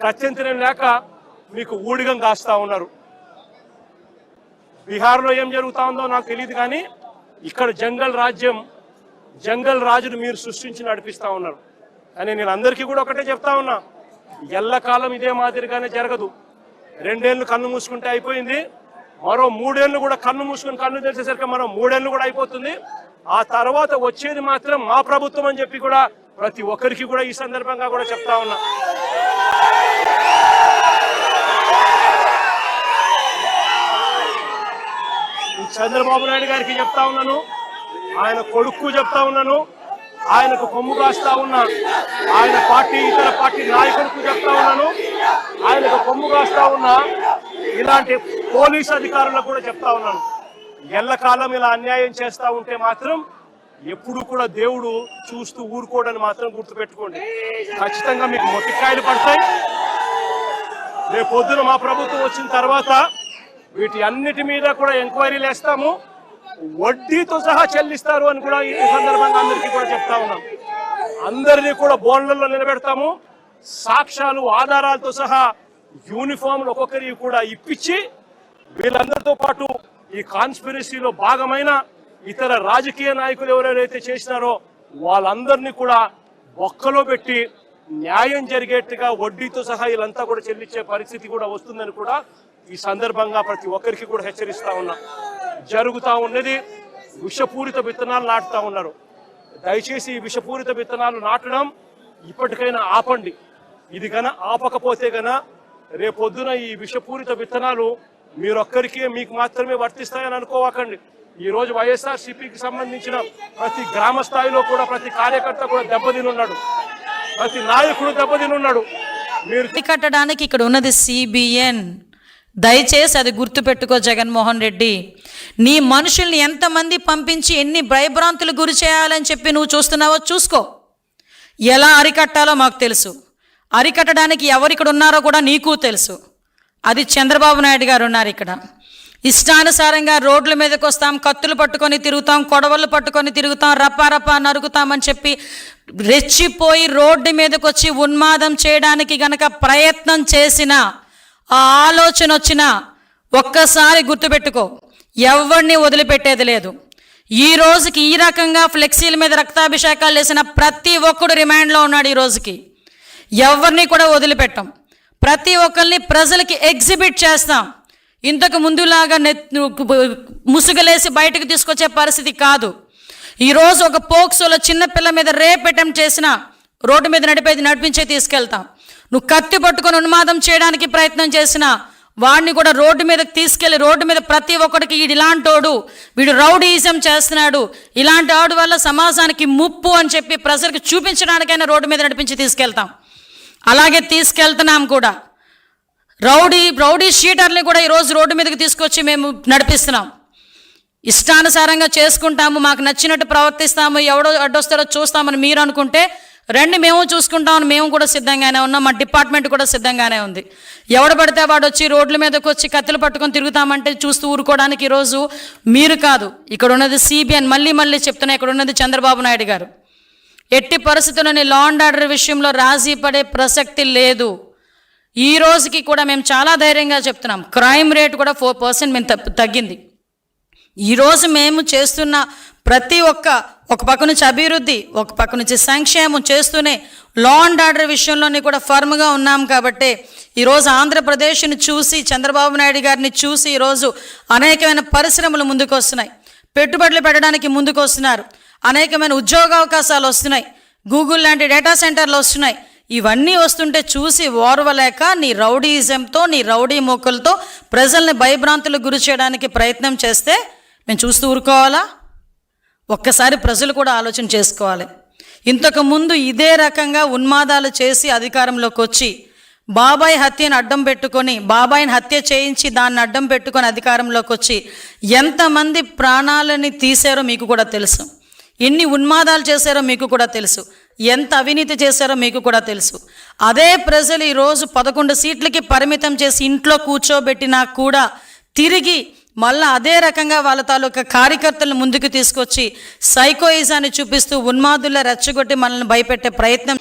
గత్యంతరం లేక మీకు ఊడిగం కాస్తా ఉన్నారు. బీహార్లో ఏం జరుగుతా ఉందో నాకు తెలియదు, కానీ ఇక్కడ జంగల్ రాజును మీరు సృష్టించి నడిపిస్తా ఉన్నారు. కానీ నేను అందరికీ కూడా ఒకటే చెప్తా ఉన్నా, ఎల్లకాలం ఇదే మాదిరిగానే జరగదు. 2 ఏళ్ళు కన్ను మూసుకుంటే అయిపోయింది, మరో 3 ఏళ్ళు కూడా కన్ను మూసుకుని కన్ను తెరిచేసరికి మరో 3 ఏళ్ళు కూడా అయిపోతుంది. ఆ తర్వాత వచ్చేది మాత్రం మా ప్రభుత్వం అని చెప్పి కూడా ప్రతి ఒక్కరికి కూడా ఈ సందర్భంగా కూడా చెప్తా ఉన్నా. చంద్రబాబు నాయుడు గారికి చెప్తా ఉన్నాను, ఆయన కొడుకు చెప్తా ఉన్నాను, ఆయనకు కొమ్ము కాస్తా ఉన్నా ఆయన పార్టీ ఇతర పార్టీ నాయకులకు చెప్తా ఉన్నాను, ఆయనకు కొమ్ము కాస్తా ఉన్నా ఇలాంటి పోలీసు అధికారులకు కూడా చెప్తా ఉన్నాను. ఎల్లకాలం ఇలా అన్యాయం చేస్తా ఉంటే మాత్రం ఎప్పుడు కూడా దేవుడు చూస్తూ ఊరుకోవడానికి మాత్రం గుర్తుపెట్టుకోండి. ఖచ్చితంగా మీకు మొట్టికాయలు పడతాయి. రేపు పొద్దున మా ప్రభుత్వం వచ్చిన తర్వాత వీటి అన్నిటి మీద కూడా ఎంక్వైరీలు వేస్తాము, వడ్డీతో సహా చెల్లిస్తారు అని కూడా ఈ సందర్భంగా అందరికీ కూడా చెప్తా ఉన్నాం. అందరినీ కూడా బోన్లలో నిలబెడతాము, సాక్ష్యాలు ఆధారాలతో సహా యూనిఫామ్లు ఒక్కొక్కరికి కూడా ఇప్పించి వీళ్ళందరితో పాటు ఈ కాన్స్పిరసీలో భాగమైన ఇతర రాజకీయ నాయకులు ఎవరెవరైతే చేసినారో వాళ్ళందరినీ కూడా ఒక్కలో పెట్టి న్యాయం జరిగేట్టుగా వడ్డీతో సహా వీళ్ళంతా కూడా చెల్లించే పరిస్థితి కూడా వస్తుందని కూడా ఈ సందర్భంగా ప్రతి ఒక్కరికి కూడా హెచ్చరిస్తా ఉన్నా. జరుగుతా ఉన్నది విషపూరిత విత్తనాలు నాటుతా ఉన్నారు. దయచేసి ఈ విషపూరిత విత్తనాలు నాటడం ఇప్పటికైనా ఆపండి. ఇది గన ఆపకపోతే గన రేపొద్దున ఈ విషపూరిత విత్తనాలు మీరొక్కరికే మీకు మాత్రమే వర్తిస్తాయని అనుకోవాకండి. ఈ రోజు వైఎస్ఆర్సీపీకి సంబంధించిన ప్రతి గ్రామ స్థాయిలో కూడా ప్రతి కార్యకర్త కూడా దెబ్బతినున్నాడు, ప్రతి నాయకుడు దెబ్బతినున్నాడు. మీరు కట్టడానికి ఇక్కడ ఉన్నది CBN. దయచేసి అది గుర్తుపెట్టుకో జగన్మోహన్ రెడ్డి. నీ మనుషుల్ని ఎంతమంది పంపించి ఎన్ని భయభ్రాంతులు గురి చేయాలని చెప్పి నువ్వు చూస్తున్నావో చూసుకో. ఎలా అరికట్టాలో మాకు తెలుసు, అరికట్టడానికి ఎవరిక్కడ ఉన్నారో కూడా నీకు తెలుసు. అది చంద్రబాబు నాయుడు గారు ఉన్నారు ఇక్కడ. ఇష్టానుసారంగా రోడ్ల మీదకి వస్తాం, కత్తులు పట్టుకొని తిరుగుతాం, కొడవళ్ళు పట్టుకొని తిరుగుతాం, రప్పా నరుగుతామని చెప్పి రెచ్చిపోయి రోడ్డు మీదకి వచ్చి ఉన్మాదం చేయడానికి గనక ప్రయత్నం చేసిన ఆ ఆలోచన వచ్చినా ఒక్కసారి గుర్తుపెట్టుకో, ఎవరిని వదిలిపెట్టేది లేదు. ఈ రోజుకి ఈ రకంగా ఫ్లెక్సీల మీద రక్తాభిషేకాలు చేసిన ప్రతి ఒక్కడు రిమాండ్లో ఉన్నాడు. ఈ రోజుకి ఎవరిని కూడా వదిలిపెట్టాం. ప్రతి ఒక్కరిని ప్రజలకి ఎగ్జిబిట్ చేస్తాం. ఇంతకు ముందులాగా ముసుగులేసి బయటకు తీసుకొచ్చే పరిస్థితి కాదు. ఈరోజు ఒక పోక్సోలో చిన్నపిల్ల మీద రేప్ అటెంప్ట్ చేసినా రోడ్డు మీద నడిపించే తీసుకెళ్తాం. నువ్వు కత్తి పట్టుకొని ఉన్మాదం చేయడానికి ప్రయత్నం చేసినా వాడిని కూడా రోడ్డు మీదకి తీసుకెళ్ళి రోడ్డు మీద ప్రతి ఒక్కడికి ఇలాంటోడు, వీడు రౌడీయిజం చేస్తున్నాడు, ఇలాంటి వాడు వల్ల సమాజానికి ముప్పు అని చెప్పి ప్రజలకు చూపించడానికైనా రోడ్డు మీద నడిపించి తీసుకెళ్తాం. అలాగే తీసుకెళ్తున్నాం కూడా. రౌడీ షీటర్ని కూడా ఈరోజు రోడ్డు మీదకి తీసుకొచ్చి మేము నడిపిస్తున్నాం. ఇష్టానుసారంగా చేసుకుంటాము, మాకు నచ్చినట్టు ప్రవర్తిస్తాము, ఎవడో అడ్డొస్తాడో చూస్తామని మీరు అనుకుంటే రండి, మేము చూసుకుంటామని మేము కూడా సిద్ధంగానే ఉన్నాం. మా డిపార్ట్మెంట్ కూడా సిద్ధంగానే ఉంది. ఎవడు పడితే వాడు వచ్చి రోడ్ల మీదకి వచ్చి కత్తులు పట్టుకొని తిరుగుతామంటే చూస్తూ ఊరుకోవడానికి ఈరోజు మీరు కాదు, ఇక్కడ ఉన్నది CBN. మళ్ళీ చెప్తున్నా, ఇక్కడ ఉన్నది చంద్రబాబు నాయుడు గారు. ఎట్టి పరిస్థితుల్లోని లా అండ్ ఆర్డర్ విషయంలో రాజీ పడే ప్రసక్తి లేదు. ఈ రోజుకి కూడా మేము చాలా ధైర్యంగా చెప్తున్నాం, క్రైమ్ రేట్ కూడా 4% మేము తగ్గింది. ఈరోజు మేము చేస్తున్న ప్రతి ఒక పక్క నుంచి అభివృద్ధి, ఒక పక్క నుంచి సంక్షేమం చేస్తూనే లా అండ్ ఆర్డర్ విషయంలోని కూడా ఫర్మ్గా ఉన్నాం. కాబట్టి ఈరోజు ఆంధ్రప్రదేశ్ని చూసి, చంద్రబాబు నాయుడు గారిని చూసి ఈరోజు అనేకమైన పరిశ్రమలు ముందుకు వస్తున్నాయి, పెట్టుబడులు పెట్టడానికి ముందుకు వస్తున్నారు, అనేకమైన ఉద్యోగ అవకాశాలు వస్తున్నాయి, గూగుల్ లాంటి డేటా సెంటర్లు వస్తున్నాయి. ఇవన్నీ వస్తుంటే చూసి ఓర్వలేక నీ రౌడీయిజంతో, నీ రౌడీ మోకలతో ప్రజల్ని భయభ్రాంతులకు గురి చేయడానికి ప్రయత్నం చేస్తే మేము చూస్తూ ఊరుకోవాలా? ఒక్కసారి ప్రజలు కూడా ఆలోచన చేసుకోవాలి. ఇంతకుముందు ఇదే రకంగా ఉన్మాదాలు చేసి అధికారంలోకి వచ్చి బాబాయ్ హత్యను అడ్డం పెట్టుకొని, బాబాయిని హత్య చేయించి దాన్ని అడ్డం పెట్టుకొని అధికారంలోకి వచ్చి ఎంతమంది ప్రాణాలని తీశారో మీకు కూడా తెలుసు, ఎన్ని ఉన్మాదాలు చేశారో మీకు కూడా తెలుసు, ఎంత అవినీతి చేశారో మీకు కూడా తెలుసు. అదే ప్రజలు ఈరోజు 11 సీట్లకి పరిమితం చేసి ఇంట్లో కూర్చోబెట్టినా కూడా తిరిగి మళ్ళీ అదే రకంగా వాళ్ళ తాలూకా కార్యకర్తలను ముందుకు తీసుకొచ్చి సైకోయిజాన్ని చూపిస్తూ ఉన్మాదుల్లో రెచ్చగొట్టి మనల్ని భయపెట్టే ప్రయత్నం